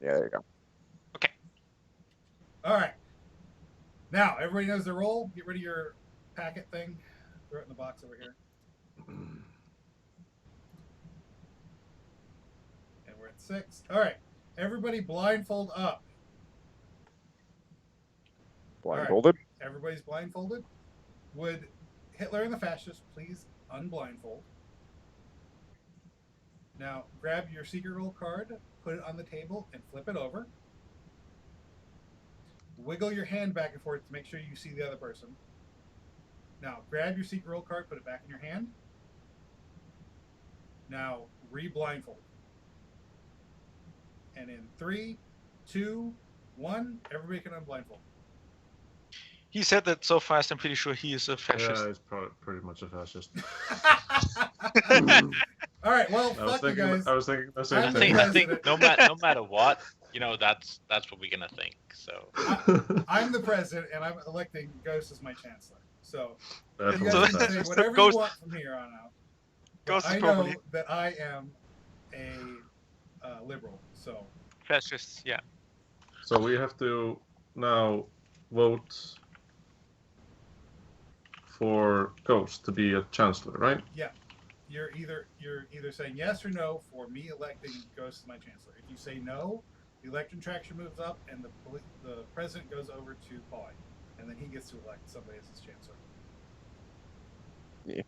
Yeah, there you go. Okay. All right. Now everybody knows the role. Get rid of your packet thing. Throw it in the box over here. And we're at 6. All right. Everybody blindfold up. All right. Blindfolded. Everybody's blindfolded. Would Hitler and the fascists please unblindfold? Now grab your secret roll card, put it on the table, and flip it over. Wiggle your hand back and forth to make sure you see the other person. Now grab your secret roll card, put it back in your hand. Now re-blindfold. And in 3, 2, 1, everybody can unblindfold. He said that so fast. I'm pretty sure he is a fascist. Yeah, he's pretty much a fascist. All right, well, I was fuck you thinking. guys. I was thinking the same I'm the thing. I think president. no matter what, that's what we're gonna think. So I'm the president, and I'm electing Ghost as my chancellor. So That's you what guys I'm can saying. say whatever Ghost- you want from here on out. But Ghost is I know probably that I am a liberal, so fascist. Yeah. So we have to now vote for Ghost to be a chancellor, right? you're either saying yes or no for me electing Ghost as my chancellor. If you say no, the election traction moves up, and the president goes over to Pauly, and then he gets to elect somebody as his chancellor. Yeah.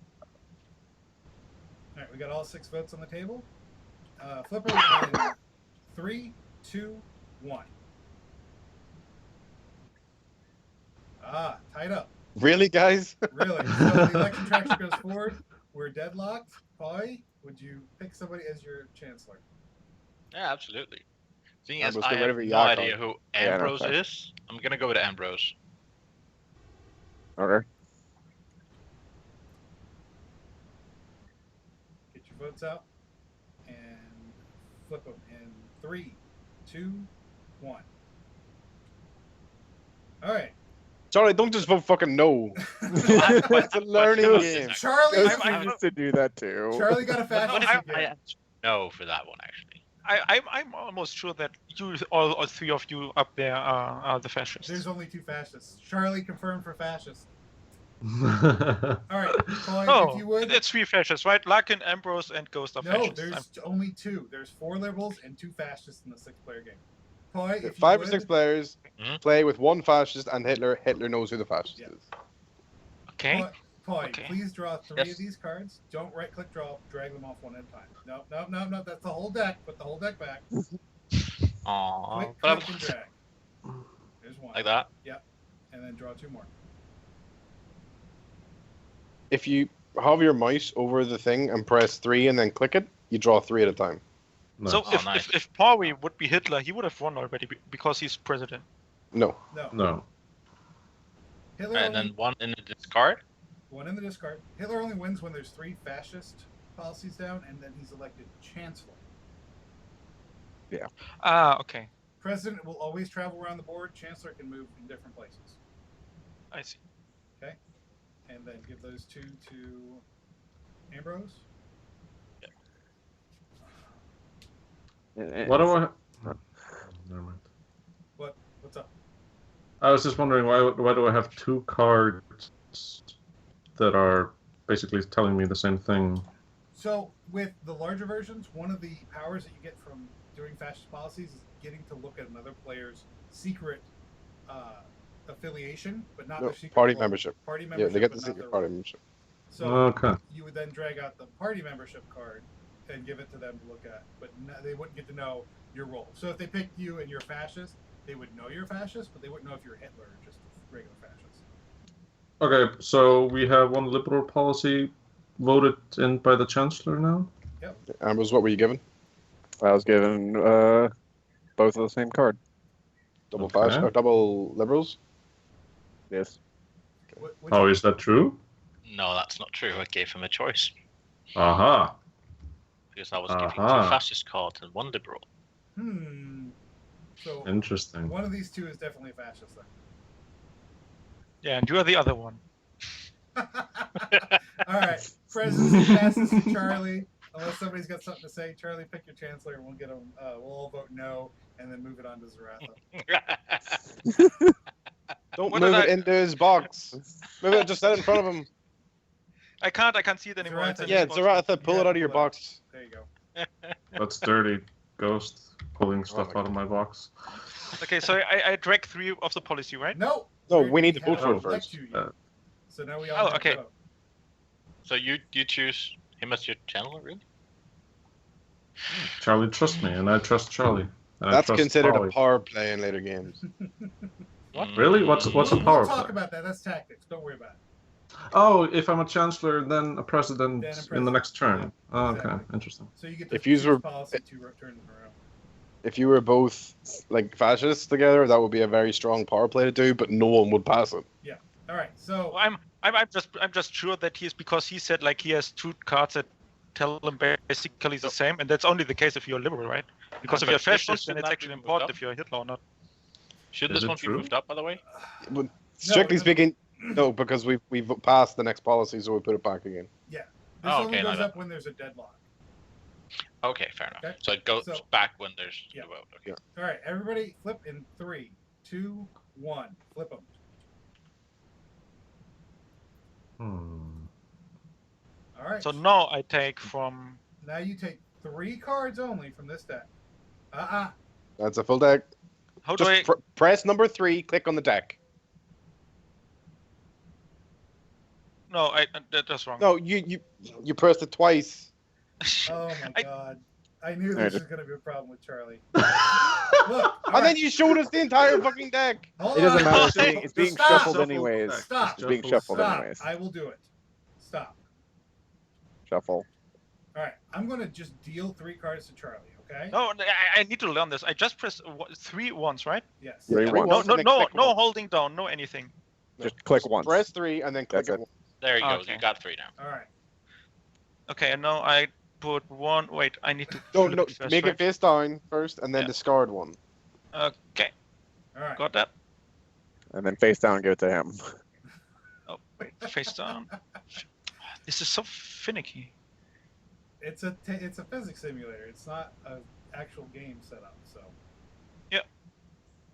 All right, we got all 6 votes on the table. Flip over in 3, 2, 1. Tied up. Really, guys? Really. So the election traction goes forward. We're deadlocked. Pauly, would you pick somebody as your chancellor? yeah, absolutely. Thing is, Ambrose, I get rid have of your no yak idea on. who Yeah, no, Ambrose sorry. is. I'm gonna go with Ambrose. Okay. Get your votes out and flip them in 3, 2, 1. All right. Charlie, don't just vote fucking no. What- It's a learning what- game. Charlie, Ghost I'm- used to do that too. Charlie got a I, fascist I again. answered no for that one actually. I'm almost sure that you all 3 of you up there are the fascists. There's only 2 fascists. Charlie confirmed for fascist. Yeah. All right, Pauly, Oh, if you would. it's 3 fascists, right? Larkin, Ambrose, and Ghost are No, fascists. there's only 2. There's 4 liberals and 2 fascists in the 6-player game. Pauly, if you 5 or would, 6 players Mhm. play with 1 fascist and Hitler. Hitler knows who the fascist Yeah. is. Okay. Pauly, Okay. please draw 3 Yes. of these cards. Don't right-click draw. Drag them off one at a time. No. That's the whole deck. Put the whole deck back. Aww. Click, But click, and drag. There's 1. like that. And then draw 2 more. If you hover your mouse over the thing and press 3 and then click it, you draw 3 at a time. No. So Oh, if, nice. if Pauly would be Hitler, he would have won already because he's president. No. No. No. Hitler And only, then one in the discard. 1 in the discard. Hitler only wins when there's 3 fascist policies down, and then he's elected chancellor. Ah, okay. President will always travel around the board. Chancellor can move in different places. I see. And then give those 2 to Ambrose. What do I? Oh, never mind. What's up? I was just wondering why do I have 2 cards that are basically telling me the same thing? So with the larger versions, one of the powers that you get from doing fascist policies is getting to look at another player's secret affiliation, but not No, their secret party role. membership. Party Yeah, membership. they get but the not secret their party role. membership. So Okay. you would then drag out the party membership card and give it to them to look at, but they wouldn't get to know your role. So if they picked you and you're a fascist, they would know you're a fascist, but they wouldn't know if you're Hitler or just a regular fascist. Okay, so we have 1 liberal policy voted in by the chancellor now. Ambrose, what were you given? I was given both of the same card. Double Okay. fascist or double liberals? Yes. Which Oh, is that true? No, that's not true. I gave him a choice Aha. because I was giving 2 Aha. fascist cards and 1 liberal. So Interesting. one of these 2 is definitely a fascist then. Yeah, and you are the other one. All right, presidency passes to Charlie. Unless somebody's got something to say, Charlie, pick your chancellor, and we'll get them. We'll all vote no. and then move it on to Zaratha. Don't What move did it into his box. Move it, just set it in front of him. I can't see it anymore. It's Zaratha. in Yeah, his box. Zaratha, pull it out of your box. There you go. That's dirty. Ghost pulling stuff my out of my box. Okay, so I drag 3 of the policy, right? No. No, we need to vote haven't for it elect first. you yet. So now we all Oh, have okay. to vote. So you choose him as your channeler, really? Charlie trusts me, and I trust Charlie. And I That's trust considered Polly. a power play in later games. Really? What's a We'll power talk play? about that. That's tactics. Don't worry about it. Oh, if I'm a chancellor, then a president Then a in the president. next turn. Yeah, Oh, okay, exactly. interesting. So you get to If yous choose were- policy 2 turns in a row. If you were both like fascists together, that would be a very strong power play to do, but no one would pass it. All right. So Well, I'm just sure that because he said like he has 2 cards that tell him basically the same, and that's only the case if you're liberal, right? Because if But you're this one fascist, then should it's not be actually moved important up. if you're a Hitler or not. Should Is this it one true? be moved up, by the way? Strictly no. speaking, no, because we've passed the next policy, so we put it back again. this Oh, only okay, goes like up when there's a deadlock. Okay, fair enough. Okay. So it goes So- back when there's Yeah. a vote. Okay. All right. Everybody, flip in 3, 2, 1. Flip them. All right. So now I take from. Now you take 3 cards only from this deck. That's a full deck. How do Just I? press number 3, click on the deck. No, that's wrong. No, you pressed it twice. Oh my I- God. I knew There this it was going to be a problem with Charlie. Hmm. Look. all And then right, you showed us the entire fucking deck. hold It doesn't on. matter. Just It's being stop. shuffled Shuffle anyways. deck. Stop. It's being Shuffle. shuffled Stop. anyways. I will do it. Stop. Shuffle. All right. I'm going to just deal 3 cards to Charlie, okay? No, I need to learn this. I just press 3 once, right? Yes. Three Yeah, once. No, once no, and then no, click no once. holding down, no anything. Just click once. Press 3 and then click That's it. it. There you go. Okay. You got 3 now. All right. Okay, and now I put 1. Wait, I need to. No, flip no, it first, make right? it face down first and then Yeah. discard one. Okay, All right. got that. And then face down, give it to him. Oh, wait, face down. This is so finicky. It's a physics simulator. It's not an actual game setup. So,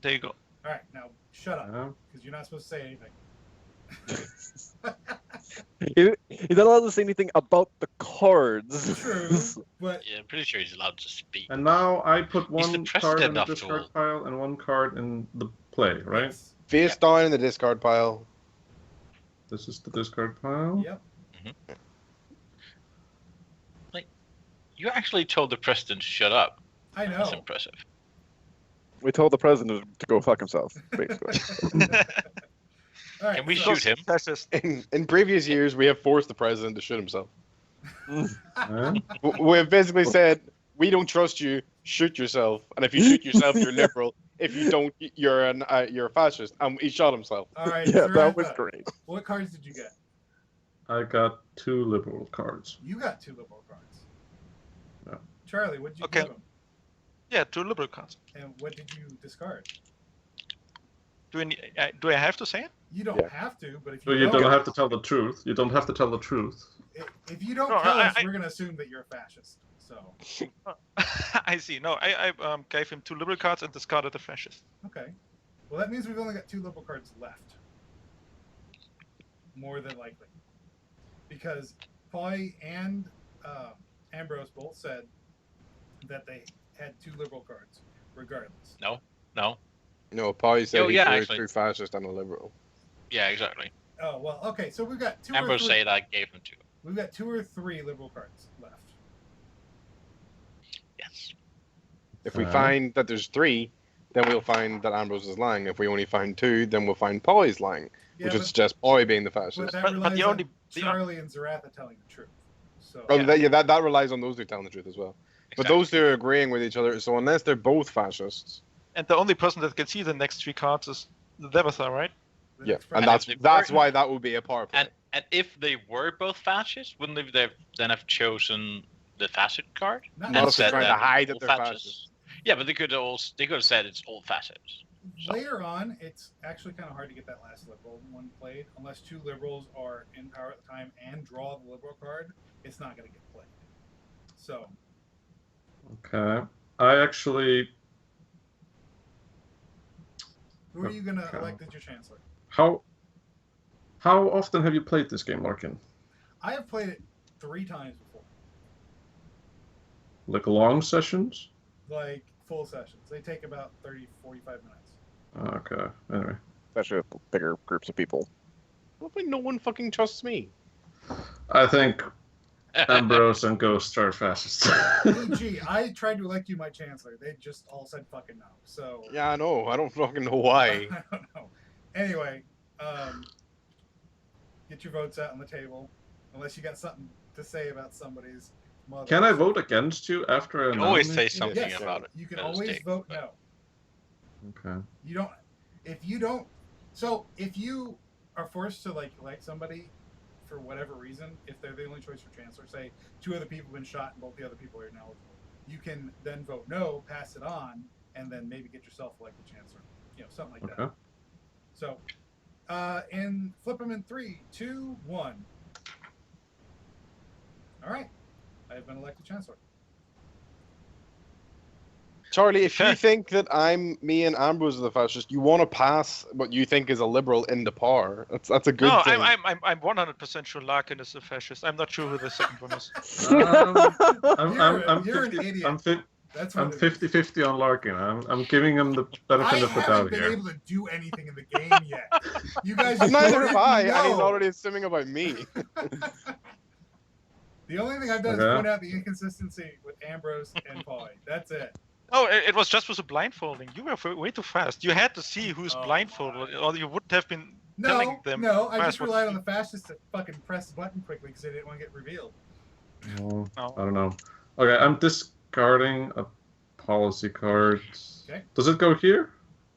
There you go. all right. Now shut up Yeah. because you're not supposed to say anything. He's not allowed to say anything about the cards. True, but Yeah, I'm pretty sure he's allowed to speak. And now I put He's the one card in president, the after discard all. pile and one card in the play, right? yes. Face down in the discard pile. This is the discard pile. Yep. You actually told the president to shut up. I That's know. impressive. We told the president to go fuck himself, basically. All right, Can we so- shoot him? Fascist. In previous years, we have forced the president to shoot himself. Yeah. We've basically said, we don't trust you, shoot yourself. And if you shoot yourself, you're liberal. If you don't, you're a fascist. And he shot himself. All right. Yeah, that was Zaratha, great. What cards did you get? I got 2 liberal cards. You got 2 liberal cards. Yeah. Charlie, what did you Okay. give him? Yeah, 2 liberal cards. And what did you discard? Do I have to say it? You don't Yeah. have to, but if So you, you don't have to tell the truth. You don't have to tell the truth. if you don't No, tell us, I- we're gonna assume that you're a fascist. So I see. No, I gave him 2 liberal cards and discarded the fascist. okay. Well, that means we've only got 2 liberal cards left. More than likely, because Pauly and Ambrose both said that they had 2 liberal cards, regardless. No. No, Pauly said Oh, he's yeah, a actually. true fascist and a liberal. Yeah, exactly. Oh well, okay. So we've got 2 Ambrose or 3. said I gave him 2. We've got 2 or 3 liberal cards left. Yes. If we Alright. find that there's 3, then we'll find that Ambrose is lying. If we only find 2, then we'll find Pauly's lying, Yeah, which but, is just Pauly being the but fascist. that But relies the on only- the- Charlie and Zaratha telling the truth. So Oh, Yeah. that relies on those two telling the truth as well. But Exactly. those two are agreeing with each other, so unless they're both fascists, And the only person that can see the next 3 cards is the Devatha, right? the yeah, next and Friday- that's if they that's were- why that would be a power play. And if they were both fascists, wouldn't they then have chosen the fascist card? Not Not if they're said trying to that hide that all they're fascists. Yeah, but they could have said it's all fascists. So- Later on, it's actually kind of hard to get that last liberal one played. Unless 2 liberals are in power at the time and draw the liberal card, it's not going to get played. So, Okay. I actually Who are you gonna Okay. elect as your chancellor? How often have you played this game, Larkin? I have played it 3 times before, Like long sessions? like full sessions. They take about 30, 45 minutes. Okay. Anyway. Especially with bigger groups of people. Hopefully no one fucking trusts me. I think Ambrose and Ghost are fascists. EG, I tried to elect you my chancellor. They just all said fucking no. So Yeah, I know. I don't fucking know why. I don't know. Anyway, get your votes out on the table, unless you got something to say about somebody's mother. Can I vote against you after I You always nominate say you? something Yes, about it. you can That is always Jake, vote but- no. Okay. You don't. If you don't. So if you are forced to elect somebody for whatever reason, if they're the only choice for chancellor, say 2 other people have been shot and both the other people are ineligible, you can then vote no, pass it on, and then maybe get yourself elected chancellor. Something like that. Okay. So, and flip them in 3, 2, 1. All right, I have been elected chancellor. Charlie, if you think that me and Ambrose are the fascist, you want to pass what you think is a liberal into power. That's a good No, thing. I'm 100% sure Larkin is a fascist. I'm not sure who the second one is. I'm You're an idiot. That's what I'm it is. 50-50 on Larkin. I'm giving him the benefit I of the haven't doubt been here. able to do anything in the game yet. You guys just Neither voted have I, and he's no. already assuming about me. The only thing I've done is Okay. point out the inconsistency with Ambrose and Pauly. That's it. Oh, it was just with the blindfolding. You were way too fast. You had to see who's Oh, blindfolded, or you wouldn't have been No, telling them. no, I fast just what relied to on do. the fascists to fucking press the button quickly because they didn't want to get revealed. Oh, No. I don't know. Okay, I'm discarding a policy card. Okay. Does it go here?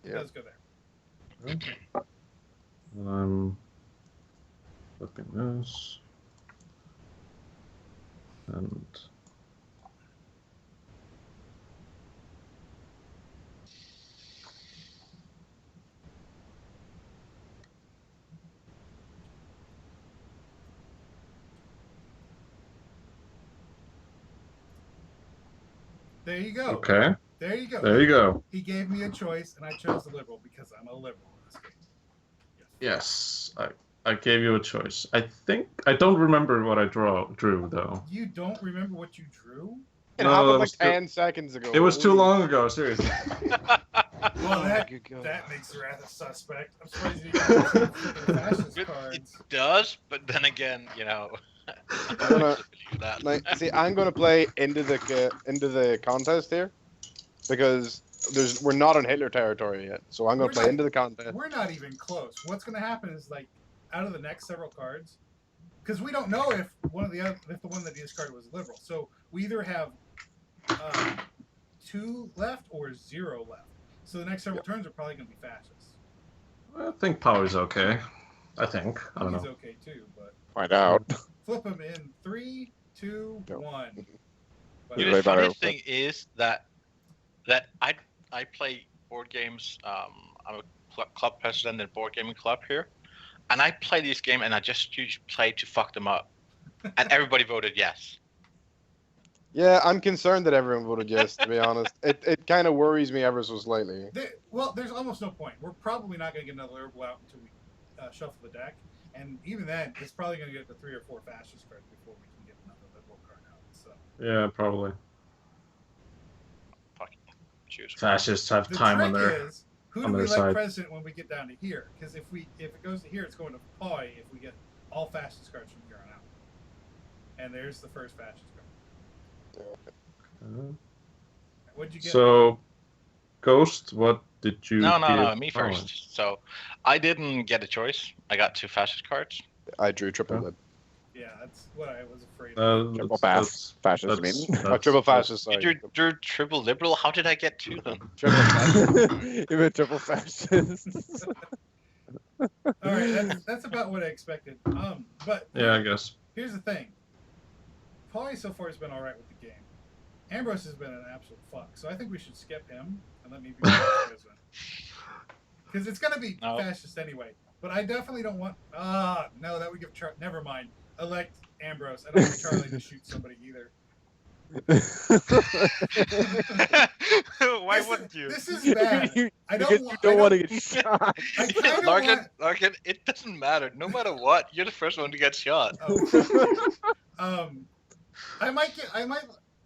It Yeah. does go there. I'm flipping this. And There you go. okay, There you go. there you go. He gave me a choice, and I chose the liberal because I'm a liberal in this game. Yes, I gave you a choice. I think I don't remember what I drew though. You don't remember what you drew? It No, happened that like was too- 10 seconds ago. It was too long ago, seriously. Well, that good God. that makes Wrath a suspect. I'm surprised you didn't use the fascist It cards. does, but then again, I gonna- don't believe that. Like, see, I'm going to play into the contest here because we're not in Hitler territory yet. So I'm going We're to play not- into the contest. We're not even close. What's going to happen is out of the next several cards, because we don't know if the one that he discarded was liberal. So we either have 2 left or 0 left. So the next several turns are probably going to be fascists. I think Powie's okay. I think. I don't He's know. okay too, but Find out. flip him in 3, 2, Go. 1. But You The way better funny with thing is that I play board games. I'm a club president in a board gaming club here, and I play this game and I just play to fuck them up, and everybody voted yes. Yeah, I'm concerned that everyone voted yes, to be honest. It kind of worries me ever so slightly. there's almost no point. We're probably not going to get another liberal out until we shuffle the deck, and even then, it's probably going to get to 3 or 4 fascist cards before we can get another liberal card out. So Yeah, probably. Fucking choose. Fascists have the time on trick their. is, who on do we their elect side. president when we get down to here? Because if it goes to here, it's going to Pauly if we get all fascist cards from here on out. And there's the first fascist card. What'd you get? So, Ghost, what did you? No, give me Powie? first. So I didn't get a choice. I got 2 fascist cards. I drew triple Huh? lib. Yeah, that's what I was afraid of. Triple That's- fascist, I that's- mean. that's- Oh, triple that's- fascist, You sorry. drew triple liberal. How did I get 2 then? Triple fascist. You meant triple fascist. All right, that's about what I expected. But Yeah, I guess. here's the thing. Pauly so far has been all right with the game. Ambrose has been an absolute fuck. So I think we should skip him and let me be the president. Because it's gonna be No. fascist anyway. But I definitely don't want. No, that would give never mind. Elect Ambrose. I don't want Charlie to shoot somebody either. Why This- wouldn't you? This is bad. I Because don't. you don't want want to get shot. I kind of Larkin, want. Larkin, it doesn't matter. No matter what, you're the first one to get shot. Oh. I might get. I might.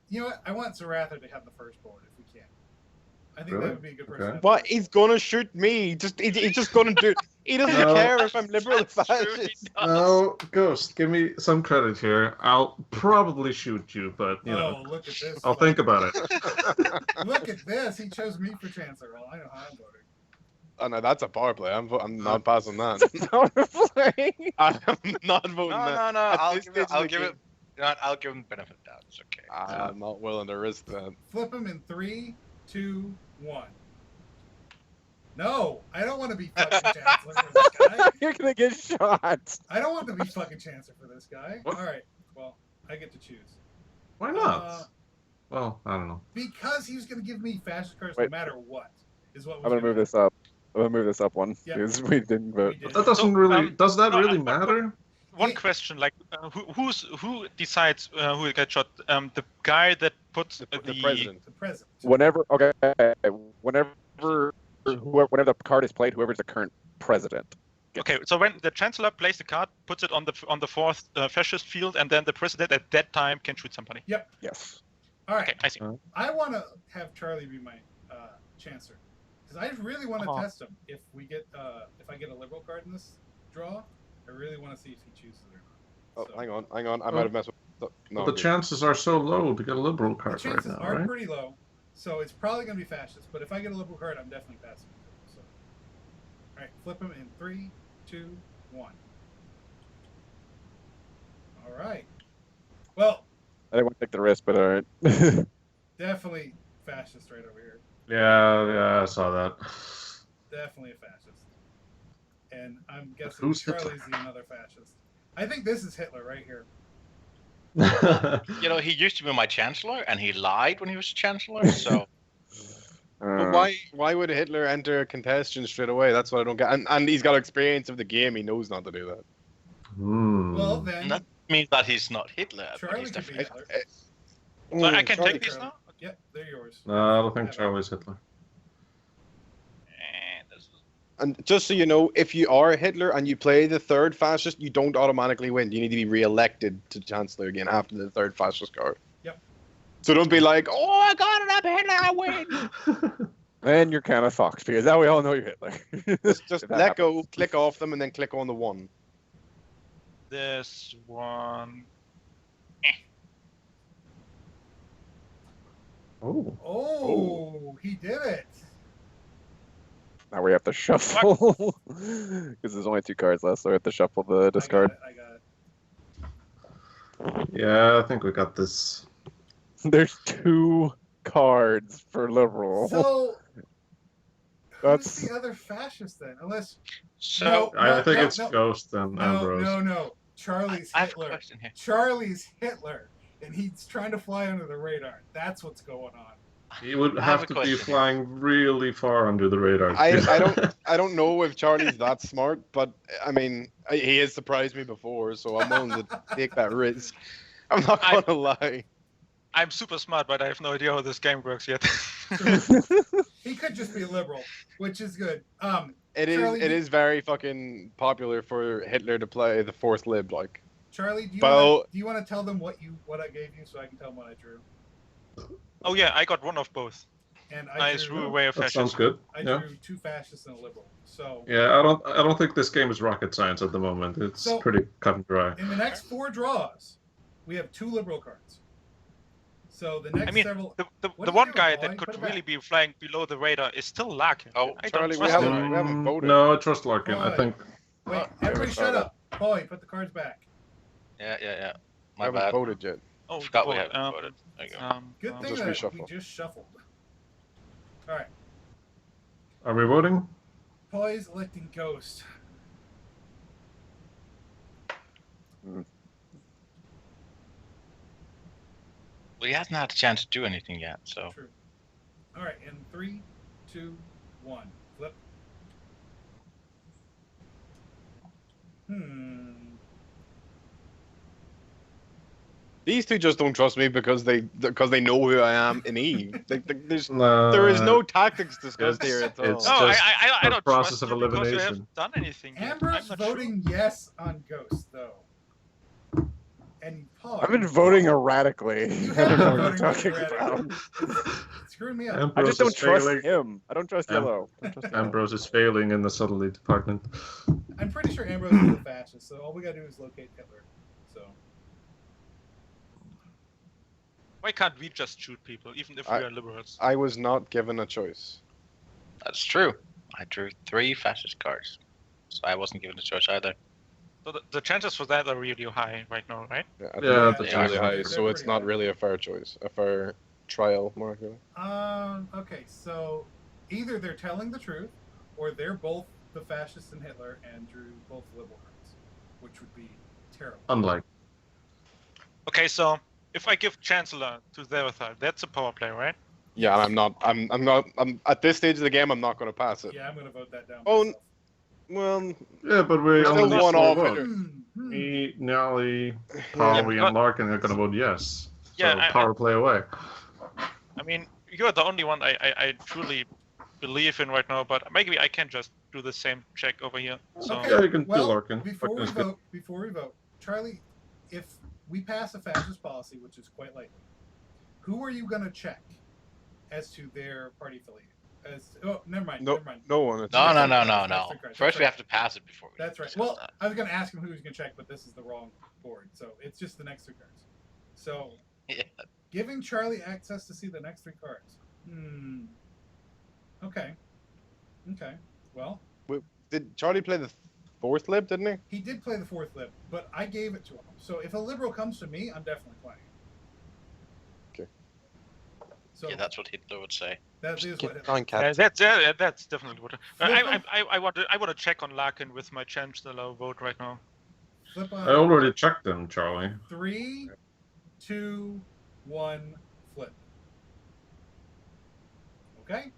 You know what? I want Zaratha to have the first bullet if we can. I think Really? that would be a good person. Okay. to have But first. he's gonna shoot me. He's just gonna do. He doesn't No. care if I'm liberal or That's true, he fascist. does. No, Ghost, give me some credit here. I'll probably shoot you, but you Oh, know, look at this! I'll think about it. Look at this! He chose me for chancellor. Well, I know how I'm voting. Oh no, that's a power play. I'm not passing that. Powerplay. I'm not voting No, that. no. At I'll this give it. stage of I'll the give game, it. You know what, I'll give him benefit of doubt. It's okay. I'm not willing to risk that. Flip him in 3, 2, 1. No, I don't want to be fucking chancellor for this guy. You're gonna get shot. I don't want to be fucking chancellor for this guy. What? All right, well, I get to choose. Why not? Uh, Well, I don't know. Because he's going to give me fascist cards Wait. no matter what. Is what I'm gonna move this up. I'm gonna move this up one Yeah. because we didn't We vote. did. That doesn't really. um, Does that no, really but- matter? One Yeah. question, like, who decides who will get shot? The guy that puts The president. The president. Whenever, okay, whenever the card is played, whoever's the current president. gets Okay, it. so when the chancellor plays the card, puts it on the fourth fascist field, and then the president at that time can shoot somebody. Yes. All right, Okay, I see. I want to have Charlie be my chancellor. Because I really want to Uh-huh. test him. If I get a liberal card in this draw, I really want to see if he chooses it or not. Oh, So, hang on. I might have messed with. No, the I'm good. chances are so low to get a liberal The card right chances now, are right? pretty low, so it's probably going to be fascist. But if I get a liberal card, I'm definitely passing it. So, all right, flip him in 3, 2, 1. All right. Well, I didn't want to take the risk, but all right. definitely fascist right over here. Yeah, I saw that. Definitely a fascist. And I'm guessing who's Hitler? Charlie's the another fascist. I think this is Hitler right here. You know, he used to be my chancellor, and he lied when he was chancellor. So But why would Hitler enter a contestant straight away? That's what I don't get. And he's got experience of the game. He knows not to do that. Well, Hmm. then that means that he's not Hitler. but Charlie he's could be definitely. Hitler. So I can Charlie- take these now. Yep, they're yours. No, I don't think Charlie's Hitler. This is- And just so you know, if you are Hitler and you play the third fascist, you don't automatically win. You need to be re-elected to chancellor again after the third fascist card. Yep. So don't be like, oh, I got it, I'm Hitler, I win. Then you're kind of fucked because now we all know you're Hitler. Just If that let go, click off them, and then click on the one. This one. Oh. Oh, he did it. Now we have to shuffle because there's only 2 cards left, so we have to shuffle the discard. I got it. Yeah, I think we got this. There's 2 cards for liberal. So, who's That's- the other fascist then? Unless So I think no, it's no. Ghost and no, Ambrose. no. Charlie's I have a Hitler. question here. Charlie's Hitler, and he's trying to fly under the radar. That's what's going on. He would I have have a to be question here. flying really far under the radar. I don't know if Charlie's that smart, but I mean, he has surprised me before, so I'm willing to take that risk. I'm not I- gonna lie. I'm super smart, but I have no idea how this game works yet. He could just be a liberal, which is good. It is Charlie, it is very fucking popular for Hitler to play the fourth lib, like. Charlie, do Well- you want to tell them what I gave you so I can tell them what I drew? Oh yeah, I got one of both. And I I threw drew, away a That sounds fascist. good. I Yeah. drew 2 fascists and a liberal. So Yeah, I don't think this game is rocket science at the moment. It's So- pretty cut and dry. in the next 4 draws, we have 2 liberal cards. So the next I mean, several. The What one are you doing, guy Paulie? that Put could it really back. be flying below the radar is still Larkin. Oh, I don't Charlie, we trust haven't- him. we haven't voted. No, I trust Larkin. I Why? think Wait, Oh, everybody yeah, shut sorry. up. Paulie, put the cards back. yeah. I My haven't bad. voted yet. Oh, Forgot we boy, haven't voted. There you go. Good thing Just that reshuffle. we just shuffled. All right, are we voting? Paulie's electing Ghost. Well, he hasn't had a chance to do anything yet, so. True. All right, in 3, 2, 1, flip. These two just don't trust me because they know who I am in Eve. There's No, there is no tactics discussed it's- here at all. it's No, just I a don't process trust of you because you elimination. haven't done anything yet. Ambrose I'm not voting yes on Ghost though. And Paul, I've been voting erratically. You I have don't know been what you're voting talking erratically. about. It's screwing me up. I Ambrose just don't is trust failing. him. I don't trust Am- Yellow. I don't trust Yellow. Ambrose is failing in the subtlety department. I'm pretty sure Ambrose is a fascist, so all we gotta do is locate Hitler. So Why can't we just shoot people, even if we are liberals? I was not given a choice. That's true. I drew 3 fascist cards, so I wasn't given a choice either. So the chances for that are really high right now, right? Yeah, I Yeah, think the it's chances really are- high, they're so it's pretty not high. really a fair choice, a fair trial, more accurately. okay, so either they're telling the truth, or they're both the fascists and Hitler and drew both liberal cards, which would be terrible. Unlike. Okay, so if I give Chancellor to Zerathar, that's a power play, right? Yeah, and I'm at this stage of the game. I'm not going to pass it. Yeah, I'm gonna vote that down. Oh, myself. Well, Yeah, but we Still only need one 4 off. votes. Hmm. Me, Nally, yeah, Howie, but- and Larkin are gonna vote yes. Yeah, So I- power play away. I mean, you're the only one I truly believe in right now, but maybe I can just do the same check over here. So Okay. Yeah, you can do Well, Larkin. before we Larkin's good. vote, Charlie, if we pass a fascist policy, which is quite likely, who are you gonna check as to their party affiliate? Never mind. no, Never mind. no one. It's No, no, That's no, right, no, that's no. right, that's First, we right. have to pass it before we. That's right. discuss Well, that. I was gonna ask him who he was gonna check, but this is the wrong board, so it's just the next 3 cards. So Yeah. giving Charlie access to see the next 3 cards. Okay. Okay. Well, Did Charlie play the 4th lib? Didn't he? he did play the 4th lib, but I gave it to him. So if a liberal comes to me, I'm definitely playing. Okay. So Yeah, that's what Hitler would say. that is what. on, that's definitely what. Flip I want to check on Larkin with my Chancellor vote right now. Flip I on already checked them, Charlie. 3, 2, 1, flip. Okay.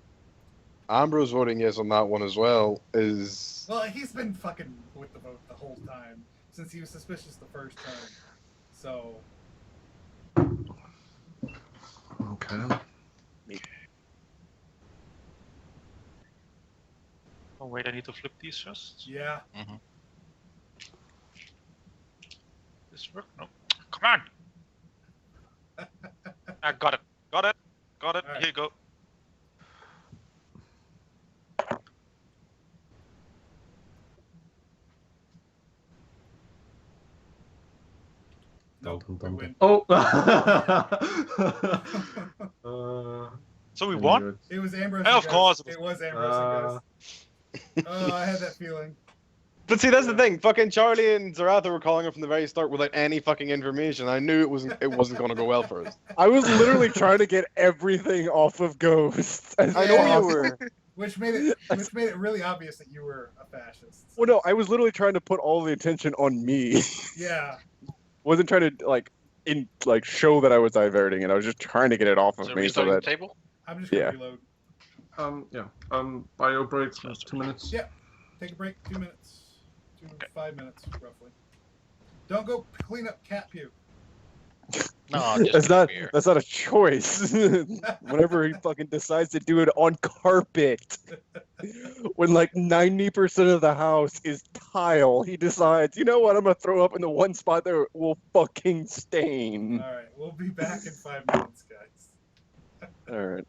Ambrose voting yes on that one as well is. Well, he's been fucking with the vote the whole time since he was suspicious the first time. So Okay. Oh wait, I need to flip these first. yeah. This work? No. Come on. I got it. Got it. Got it. Alright. Here you go. Nope, we win. Oh! So we won. It was Ambrose. Of and course Ghost. It was Ambrose. And Ghost. Oh, I had that feeling. But see, that's the thing. Fucking Charlie and Zaratha were calling it from the very start without any fucking information. I knew it wasn't going to go well for us. I was literally trying to get everything off of Ghost. as I know you possible. were. Which made it really obvious that you were a fascist. Well, no, I was literally trying to put all the attention on me. Yeah. Wasn't trying to show that I was diverting it. I was just trying to get it off of So me so reloading that the table. I'm just gonna Yeah. reload. Yeah. Bio break for 2 minutes. Yeah. Take a break. 2 minutes. 5 minutes roughly. Don't go clean up cat puke. No, just that's not beer. that's not a choice. Whenever he fucking decides to do it on carpet, when like 90% of the house is tile, he decides, you know what, I'm gonna throw up in the one spot that will fucking stain. All right, we'll be back in 5 minutes, guys. All right.